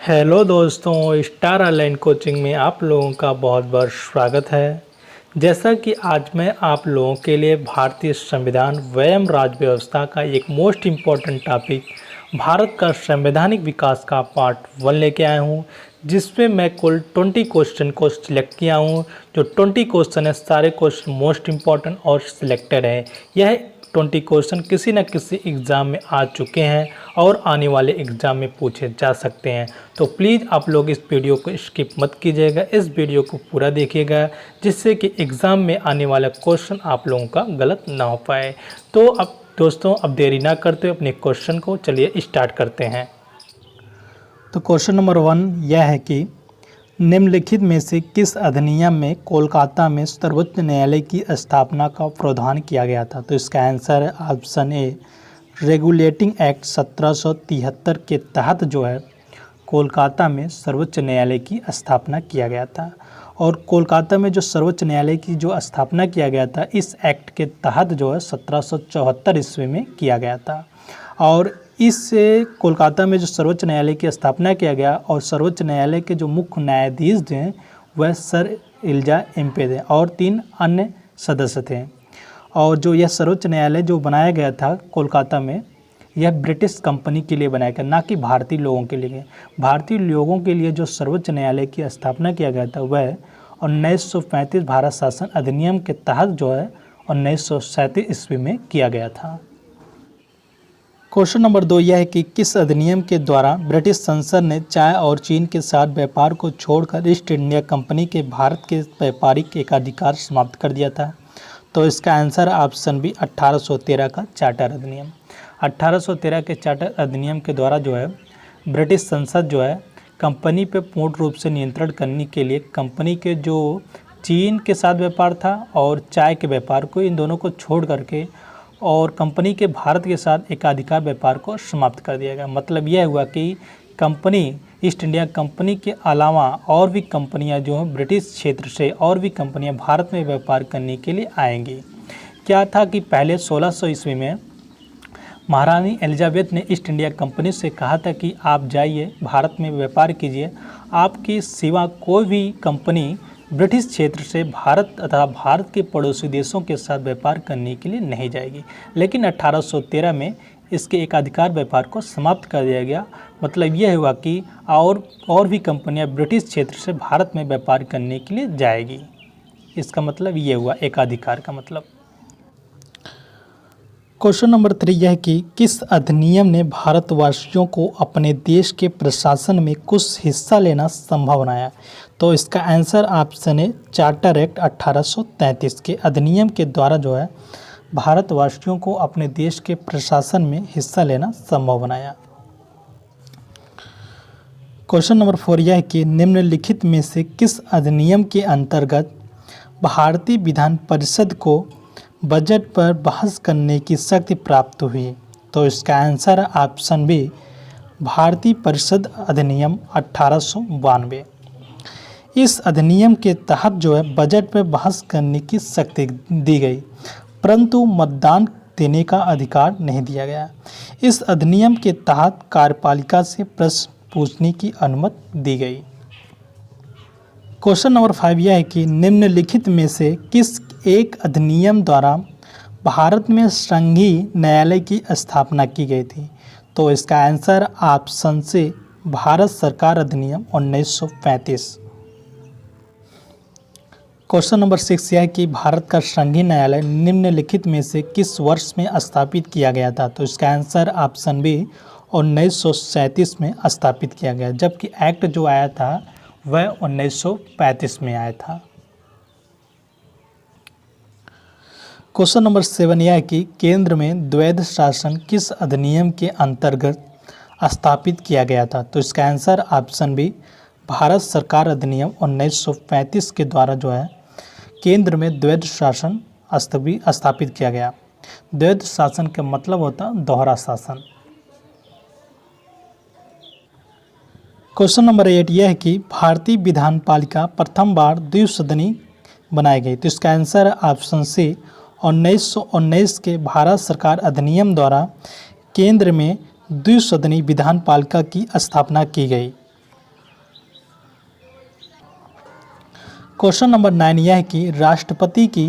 Hello दोस्तों, star online coaching में आप लोगों का बहुत बहुत स्वागत है। जैसा कि आज मैं आप लोगों के लिए भारतीय संविधान एवं राज्य व्यवस्था का एक मोस्ट इम्पॉर्टेंट टॉपिक भारत का संवैधानिक विकास का पार्ट 1 लेके आया हूँ, जिसमें मैं कुल 20 क्वेश्चन को सिलेक्ट किया हूँ। जो 20 क्वेश्चन है, सारे क्वेश्चन मोस्ट इम्पॉर्टेंट और सिलेक्टेड है। यह 20 क्वेश्चन किसी न किसी एग्ज़ाम में आ चुके हैं और आने वाले एग्ज़ाम में पूछे जा सकते हैं। तो प्लीज़ आप लोग इस वीडियो को स्किप मत कीजिएगा, इस वीडियो को पूरा देखिएगा, जिससे कि एग्ज़ाम में आने वाला क्वेश्चन आप लोगों का गलत ना हो पाए। तो अब दोस्तों, अब देरी ना करते हुए अपने क्वेश्चन को चलिए स्टार्ट करते हैं। तो क्वेश्चन नंबर 1 यह है कि निम्नलिखित में से किस अधिनियम में कोलकाता में सर्वोच्च न्यायालय की स्थापना का प्रावधान किया गया था। तो इसका आंसर है ऑप्शन ए, रेगुलेटिंग एक्ट 1773 के तहत जो है कोलकाता में सर्वोच्च न्यायालय की स्थापना किया गया था। और कोलकाता में जो सर्वोच्च न्यायालय की जो स्थापना किया गया था, इस एक्ट के तहत जो है 1774 ईस्वी में किया गया था। और इससे कोलकाता में जो सर्वोच्च न्यायालय की स्थापना किया गया और सर्वोच्च न्यायालय के जो मुख्य न्यायाधीश हैं वह सर इलिजा एम्पे थे और 3 अन्य सदस्य थे। और जो यह सर्वोच्च न्यायालय जो बनाया गया था कोलकाता में, यह ब्रिटिश कंपनी के लिए बनाया गया, ना कि भारतीय लोगों के लिए। भारतीय लोगों के लिए जो सर्वोच्च न्यायालय की स्थापना किया गया था वह 1935 भारत शासन अधिनियम के तहत जो है 1937 ईस्वी में किया गया था। क्वेश्चन नंबर 2 यह है कि किस अधिनियम के द्वारा ब्रिटिश संसद ने चाय और चीन के साथ व्यापार को छोड़कर ईस्ट इंडिया कंपनी के भारत के व्यापारिक एकाधिकार समाप्त कर दिया था। तो इसका आंसर ऑप्शन बी, 1813 का चार्टर अधिनियम। 1813 के चार्टर अधिनियम के द्वारा जो है ब्रिटिश संसद जो है कंपनी पे पूर्ण रूप से नियंत्रण करने के लिए कंपनी के जो चीन के साथ व्यापार था और चाय के व्यापार को, इन दोनों को छोड़ करके और कंपनी के भारत के साथ एकाधिकार व्यापार को समाप्त कर दिया गया। मतलब यह हुआ कि कंपनी, ईस्ट इंडिया कंपनी के अलावा और भी कंपनियां जो हैं ब्रिटिश क्षेत्र से और भी कंपनियां भारत में व्यापार करने के लिए आएंगी। क्या था कि पहले 1600 ईस्वी में महारानी एलिजाबेथ ने ईस्ट इंडिया कंपनी से कहा था कि आप जाइए भारत में व्यापार कीजिए, आपकी सिवा कोई भी कंपनी ब्रिटिश क्षेत्र से भारत तथा भारत के पड़ोसी देशों के साथ व्यापार करने के लिए नहीं जाएगी। लेकिन 1813 में इसके एकाधिकार व्यापार को समाप्त कर दिया गया। मतलब यह हुआ कि और भी कंपनियां ब्रिटिश क्षेत्र से भारत में व्यापार करने के लिए जाएगी। इसका मतलब ये हुआ एकाधिकार का मतलब। क्वेश्चन नंबर 3 यह कि किस अधिनियम ने भारतवासियों को अपने देश के प्रशासन में कुछ हिस्सा लेना संभव बनाया। तो इसका आंसर ऑप्शन है, चार्टर एक्ट 1833 के अधिनियम के द्वारा जो है भारतवासियों को अपने देश के प्रशासन में हिस्सा लेना संभव बनाया। क्वेश्चन नंबर 4 यह है कि निम्नलिखित में से किस अधिनियम के अंतर्गत भारतीय विधान परिषद को बजट पर बहस करने की शक्ति प्राप्त हुई। तो इसका आंसर ऑप्शन बी, भारतीय परिषद अधिनियम 1892। इस अधिनियम के तहत जो है बजट पर बहस करने की शक्ति दी गई, परंतु मतदान देने का अधिकार नहीं दिया गया। इस अधिनियम के तहत कार्यपालिका से प्रश्न पूछने की अनुमति दी गई। क्वेश्चन नंबर 5 यह है कि निम्नलिखित में से किस एक अधिनियम द्वारा भारत में संघीय न्यायालय की स्थापना की गई थी। तो इसका आंसर ऑप्शन से, भारत सरकार अधिनियम 1935। क्वेश्चन नंबर 6 यह है कि भारत का संघीय न्यायालय निम्नलिखित में से किस वर्ष में स्थापित किया गया था। तो इसका आंसर ऑप्शन बी, 1937 में स्थापित किया गया, जबकि एक्ट जो आया था वह 1935 में आया था। क्वेश्चन नंबर 7 यह है कि केंद्र में द्वैध शासन किस अधिनियम के अंतर्गत स्थापित किया गया था। तो इसका आंसर ऑप्शन बी, भारत सरकार अधिनियम 1935 के द्वारा जो है केंद्र में द्वैध शासन स्थापित किया गया। द्वैध शासन का मतलब होता दोहरा शासन। क्वेश्चन नंबर 8 यह है कि भारतीय विधान पालिका प्रथम बार द्विसदनी बनाई गई। तो इसका आंसर ऑप्शन सी, 1919 के भारत सरकार अधिनियम द्वारा केंद्र में द्विसदनी विधान पालिका की स्थापना की गई। क्वेश्चन नंबर 9 यह है कि राष्ट्रपति की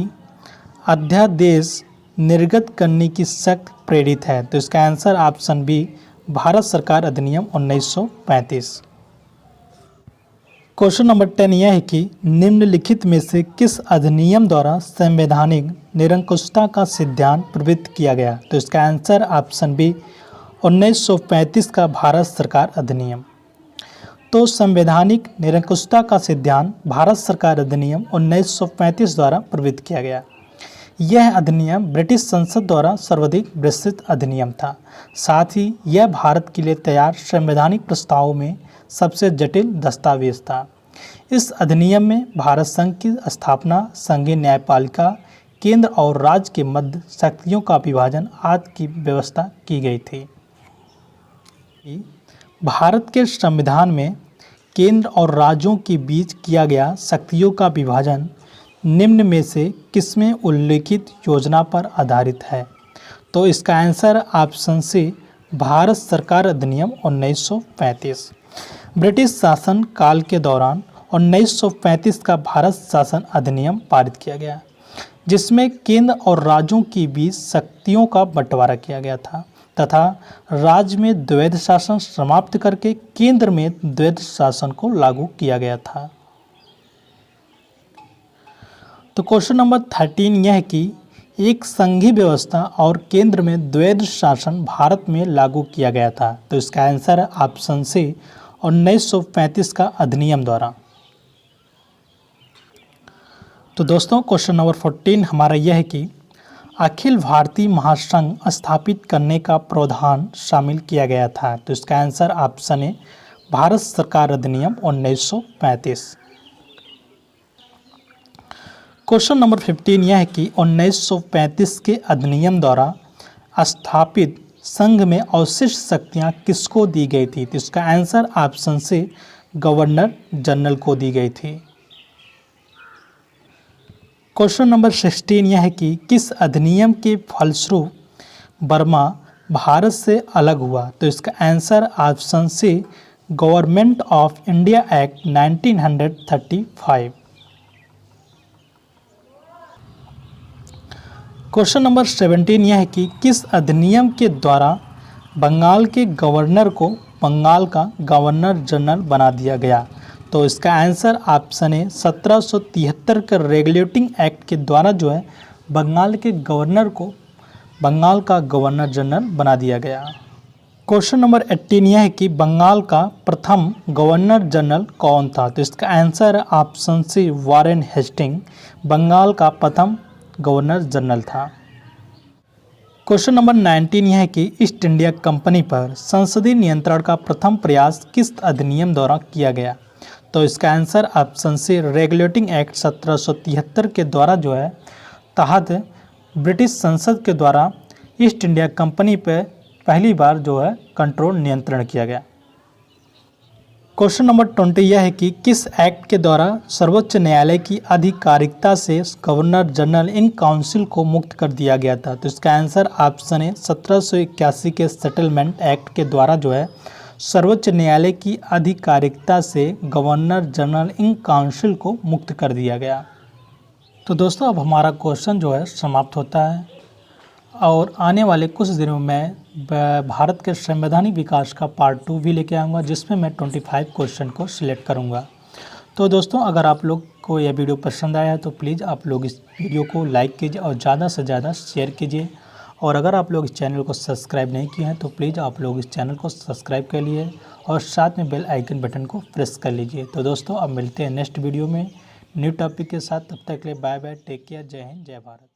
अध्यादेश निर्गत करने की शक्ति प्रेरित है। तो इसका आंसर ऑप्शन बी भारत सरकार अधिनियम 1935। क्वेश्चन नंबर 10 यह है कि निम्नलिखित में से किस अधिनियम द्वारा संवैधानिक निरंकुशता का सिद्धांत प्रवृत्त किया गया। तो इसका आंसर ऑप्शन बी 1935 का भारत सरकार अधिनियम। तो संवैधानिक निरंकुशता का सिद्धांत भारत सरकार अधिनियम 1935 द्वारा प्रवृत्त किया गया। यह अधिनियम ब्रिटिश संसद द्वारा सर्वाधिक विस्तृत अधिनियम था। साथ ही यह भारत के लिए तैयार संवैधानिक प्रस्तावों में सबसे जटिल दस्तावेज था। इस अधिनियम में भारत संघ की स्थापना, संघीय न्यायपालिका, केंद्र और राज्य के मध्य शक्तियों का विभाजन आदि की व्यवस्था की गई थी। भारत के संविधान में केंद्र और राज्यों के बीच किया गया शक्तियों का विभाजन निम्न में से किसमें उल्लिखित योजना पर आधारित है। तो इसका आंसर ऑप्शन सी भारत सरकार अधिनियम 1935। ब्रिटिश शासन काल के दौरान 1935 का भारत शासन अधिनियम पारित किया गया, जिसमें केंद्र और राज्यों के बीच शक्तियों का बंटवारा किया गया था तथा राज्य में द्वैध शासन समाप्त करके केंद्र में द्वैध शासन को लागू किया गया था। तो क्वेश्चन नंबर 13 यह है कि एक संघीय व्यवस्था और केंद्र में द्वैध शासन भारत में लागू किया गया था। तो इसका आंसर ऑप्शन सी 1935 का अधिनियम द्वारा। तो दोस्तों क्वेश्चन नंबर 14 हमारा यह है कि अखिल भारतीय महासंघ स्थापित करने का प्रावधान शामिल किया गया था। तो इसका आंसर ऑप्शन ए भारत सरकार अधिनियम 1935। क्वेश्चन नंबर 15 यह है कि 1935 के अधिनियम द्वारा स्थापित संघ में अवशिष्ट शक्तियां किसको दी गई थी। तो इसका आंसर ऑप्शन से गवर्नर जनरल को दी गई थी। क्वेश्चन नंबर 16 यह है कि किस अधिनियम के फलस्वरूप बर्मा भारत से अलग हुआ। तो इसका answer option C government of India act 1935। Question number 17 यह है कि किस अधिनियम के द्वारा बंगाल के गवर्नर को बंगाल का गवर्नर जनरल बना दिया गया। तो इसका आंसर ऑप्शन है 1773 के रेगुलेटिंग एक्ट के द्वारा जो है बंगाल के गवर्नर को बंगाल का गवर्नर जनरल बना दिया गया। क्वेश्चन नंबर 18 यह है कि बंगाल का प्रथम गवर्नर जनरल कौन था। तो इसका answer option C Warren Hasting Bengal का प्रथम गवर्नर जनरल था। क्वेश्चन नंबर 19 यह है कि ईस्ट इंडिया कंपनी पर संसदीय नियंत्रण का प्रथम प्रयास किस अधिनियम द्वारा किया गया। तो इसका answer option C regulating act 1773 के द्वारा जो है तहत ब्रिटिश संसद के द्वारा ईस्ट इंडिया कंपनी पर पहली बार जो है कंट्रोल नियंत्रण किया गया। क्वेश्चन नंबर 20 यह है कि किस एक्ट के द्वारा सर्वोच्च न्यायालय की आधिकारिकता से गवर्नर जनरल इन काउंसिल को मुक्त कर दिया गया था। तो इसका आंसर ऑप्शन है 1781 के सेटलमेंट एक्ट के द्वारा जो है सर्वोच्च न्यायालय की आधिकारिकता से गवर्नर जनरल इन काउंसिल को मुक्त कर दिया गया। तो दोस्तों अब हमारा क्वेश्चन जो है समाप्त होता है और आने वाले कुछ दिनों में भारत के संवैधानिक विकास का पार्ट 2 भी लेके आऊँगा, जिसमें मैं 25 क्वेश्चन को सिलेक्ट करूँगा। तो दोस्तों अगर आप लोग को यह वीडियो पसंद आया है तो प्लीज़ आप लोग इस वीडियो को लाइक कीजिए और ज़्यादा से ज़्यादा शेयर कीजिए। और अगर आप लोग इस चैनल को सब्सक्राइब नहीं किए हैं तो प्लीज़ आप लोग इस चैनल को सब्सक्राइब कर लिए और साथ में बेल आइकन बटन को प्रेस कर लीजिए। तो दोस्तों अब मिलते हैं नेक्स्ट वीडियो में न्यू टॉपिक के साथ। तब तक के लिए बाय बाय, टेक केयर, जय हिंद, जय भारत।